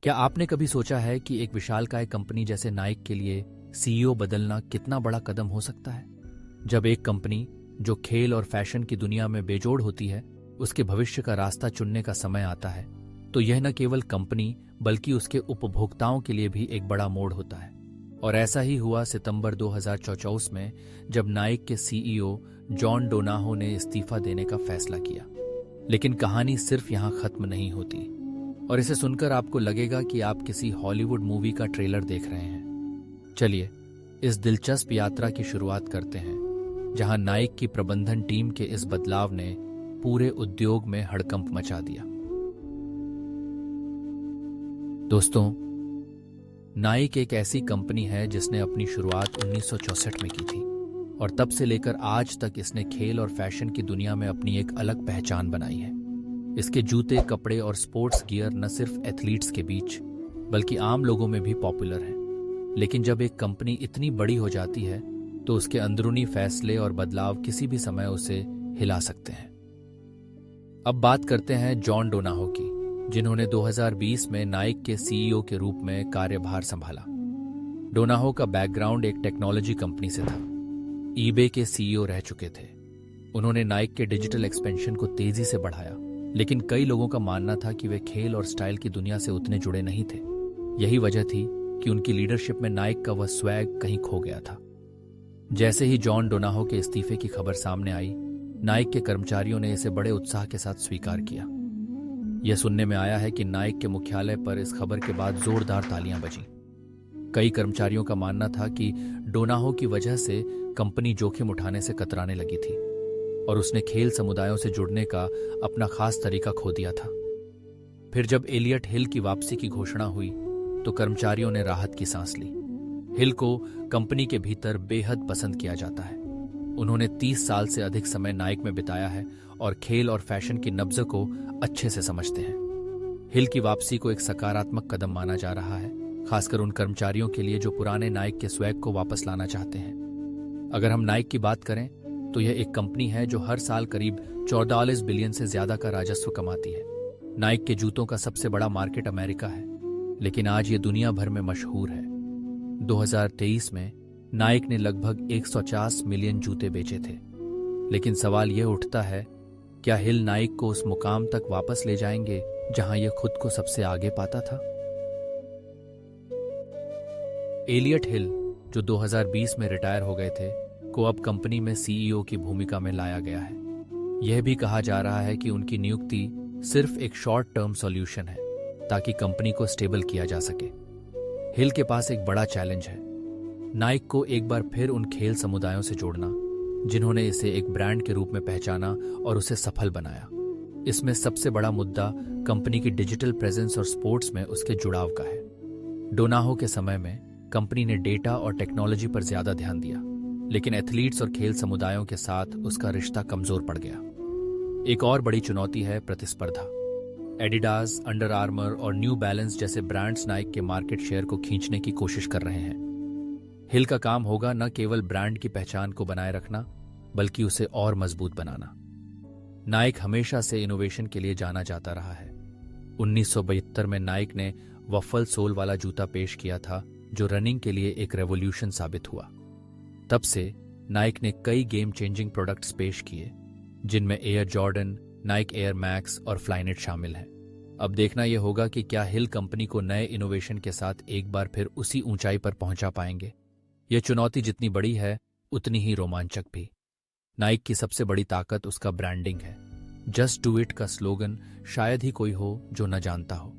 क्या आपने कभी सोचा है कि एक विशालकाय कंपनी जैसे नाइक के लिए सीईओ बदलना कितना बड़ा कदम हो सकता है? जब एक कंपनी जो खेल और फैशन की दुनिया में बेजोड़ होती है, उसके भविष्य का रास्ता चुनने का समय आता है, तो यह न केवल कंपनी बल्कि उसके उपभोक्ताओं के लिए भी एक बड़ा मोड़ होता है। और ऐसा ही हुआ सितंबर 2024 में, जब नाइक के सीईओ जॉन डोनाहो ने इस्तीफा देने का फैसला किया। लेकिन कहानी सिर्फ यहां खत्म नहीं होती, और इसे सुनकर आपको लगेगा कि आप किसी हॉलीवुड मूवी का ट्रेलर देख रहे हैं। चलिए इस दिलचस्प यात्रा की शुरुआत करते हैं, जहां नाइक की प्रबंधन टीम के इस बदलाव ने पूरे उद्योग में हड़कंप मचा दिया। दोस्तों, नाइक एक ऐसी कंपनी है जिसने अपनी शुरुआत 1964 में की थी, और तब से लेकर आज तक इसने खेल और फैशन की दुनिया में अपनी एक अलग पहचान बनाई है। इसके जूते, कपड़े और स्पोर्ट्स गियर न सिर्फ एथलीट्स के बीच बल्कि आम लोगों में भी पॉपुलर हैं। लेकिन जब एक कंपनी इतनी बड़ी हो जाती है तो उसके अंदरूनी फैसले और बदलाव किसी भी समय उसे हिला सकते हैं। अब बात करते हैं जॉन डोनाहो की, जिन्होंने 2020 में नाइक के सीईओ के रूप में कार्यभार संभाला। डोनाहो का बैकग्राउंड एक टेक्नोलॉजी कंपनी से था। ईबे के सीईओ रह चुके थे। उन्होंने नाइक के डिजिटल एक्सपेंशन को तेजी से बढ़ाया, लेकिन कई लोगों का मानना था कि वे खेल और स्टाइल की दुनिया से उतने जुड़े नहीं थे। यही वजह थी कि उनकी लीडरशिप में नाइक का वह स्वैग कहीं खो गया था। जैसे ही जॉन डोनाहो के इस्तीफे की खबर सामने आई, नाइक के कर्मचारियों ने इसे बड़े उत्साह के साथ स्वीकार किया। यह सुनने में आया है कि नाइक के मुख्यालय पर इस खबर के बाद जोरदार तालियां बजीं। कई कर्मचारियों का मानना था कि डोनाहो की वजह से कंपनी जोखिम उठाने से कतराने लगी थी, और उसने खेल समुदायों से जुड़ने का अपना खास तरीका खो दिया था। फिर जब एलियट हिल की वापसी की घोषणा हुई तो कर्मचारियों ने राहत की सांस ली। हिल को कंपनी के भीतर बेहद पसंद किया जाता है। उन्होंने 30 साल से अधिक समय नाइक में बिताया है और खेल और फैशन की नब्ज को अच्छे से समझते हैं। हिल की वापसी को एक सकारात्मक कदम माना जा रहा है, खासकर उन कर्मचारियों के लिए जो पुराने नाइक के स्वैग को वापस लाना चाहते हैं। अगर हम नाइक की बात करें तो यह एक कंपनी है जो हर साल करीब 44 बिलियन से ज्यादा का राजस्व कमाती है। नाइक के जूतों का सबसे बड़ा मार्केट अमेरिका है, लेकिन आज ये दुनिया भर में मशहूर है। 2023 में नाइक ने लगभग 150 मिलियन जूते बेचे थे। लेकिन सवाल यह उठता है, क्या हिल नाइक को उस मुकाम तक वापस ले जाएंगे जहां यह खुद को सबसे आगे पाता था? एलियट हिल, जो 2020 में रिटायर हो गए थे, को अब कंपनी में सीईओ की भूमिका में लाया गया है। यह भी कहा जा रहा है कि उनकी नियुक्ति सिर्फ एक शॉर्ट टर्म सॉल्यूशन है, ताकि कंपनी को स्टेबल किया जा सके। हिल के पास एक बड़ा चैलेंज है, नाइक को एक बार फिर उन खेल समुदायों से जोड़ना जिन्होंने इसे एक ब्रांड के रूप में पहचाना और उसे सफल बनाया। इसमें सबसे बड़ा मुद्दा कंपनी की डिजिटल प्रेजेंस और स्पोर्ट्स में उसके जुड़ाव का है। डोनाहो के समय में कंपनी ने डेटा और टेक्नोलॉजी पर ज्यादा ध्यान दिया, लेकिन एथलीट्स और खेल समुदायों के साथ उसका रिश्ता कमजोर पड़ गया। एक और बड़ी चुनौती है प्रतिस्पर्धा। एडिडास, अंडर आर्मर और न्यू बैलेंस जैसे ब्रांड्स नाइक के मार्केट शेयर को खींचने की कोशिश कर रहे हैं। हिल का काम होगा न केवल ब्रांड की पहचान को बनाए रखना, बल्कि उसे और मजबूत बनाना। नाइक हमेशा से इनोवेशन के लिए जाना जाता रहा है। 1972 में नाइक ने वफल सोल वाला जूता पेश किया था, जो रनिंग के लिए एक रेवोल्यूशन साबित हुआ। तब से नाइक ने कई गेम चेंजिंग प्रोडक्ट्स पेश किए, जिनमें air Jordan, Naik air max और फ्लाइनेट शामिल हैं। अब देखना यह होगा कि क्या हिल कंपनी को नए इनोवेशन के साथ एक बार फिर उसी ऊंचाई पर पहुंचा पाएंगे। यह चुनौती जितनी बड़ी है, उतनी ही रोमांचक भी। नाइक की सबसे बड़ी ताकत उसका ब्रांडिंग है। जस्ट डू इट का स्लोगन शायद ही कोई हो जो न जानता हो,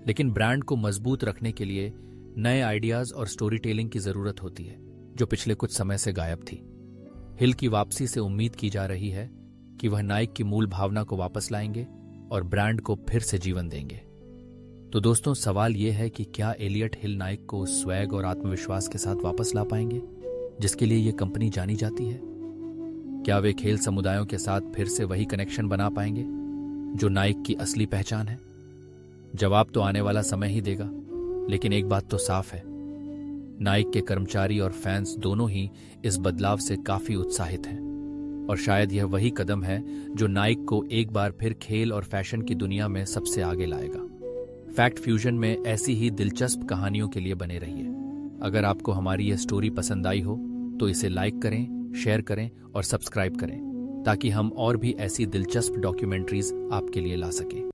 लेकिन ब्रांड को मजबूत रखने के लिए नए आइडियाज और स्टोरी टेलिंग की जरूरत होती है, जो पिछले कुछ समय से गायब थी। हिल की वापसी से उम्मीद की जा रही है कि वह नाइक की मूल भावना को वापस लाएंगे और ब्रांड को फिर से जीवन देंगे। तो दोस्तों, सवाल यह है कि क्या एलियट हिल नाइक को स्वैग और आत्मविश्वास के साथ वापस ला पाएंगे जिसके लिए यह कंपनी जानी जाती है? क्या वे खेल समुदायों के साथ फिर से वही कनेक्शन बना पाएंगे जो नाइक की असली पहचान है? जवाब तो आने वाला समय ही देगा, लेकिन एक बात तो साफ है, नाइक के कर्मचारी और फैंस दोनों ही इस बदलाव से काफी उत्साहित हैं, और शायद यह वही कदम है जो नाइक को एक बार फिर खेल और फैशन की दुनिया में सबसे आगे लाएगा। फैक्ट फ्यूजन में ऐसी ही दिलचस्प कहानियों के लिए बने रहिए। अगर आपको हमारी यह स्टोरी पसंद आई हो तो इसे लाइक करें, शेयर करें और सब्सक्राइब करें ताकि हम और भी ऐसी दिलचस्प डॉक्यूमेंट्रीज आपके लिए ला सकें।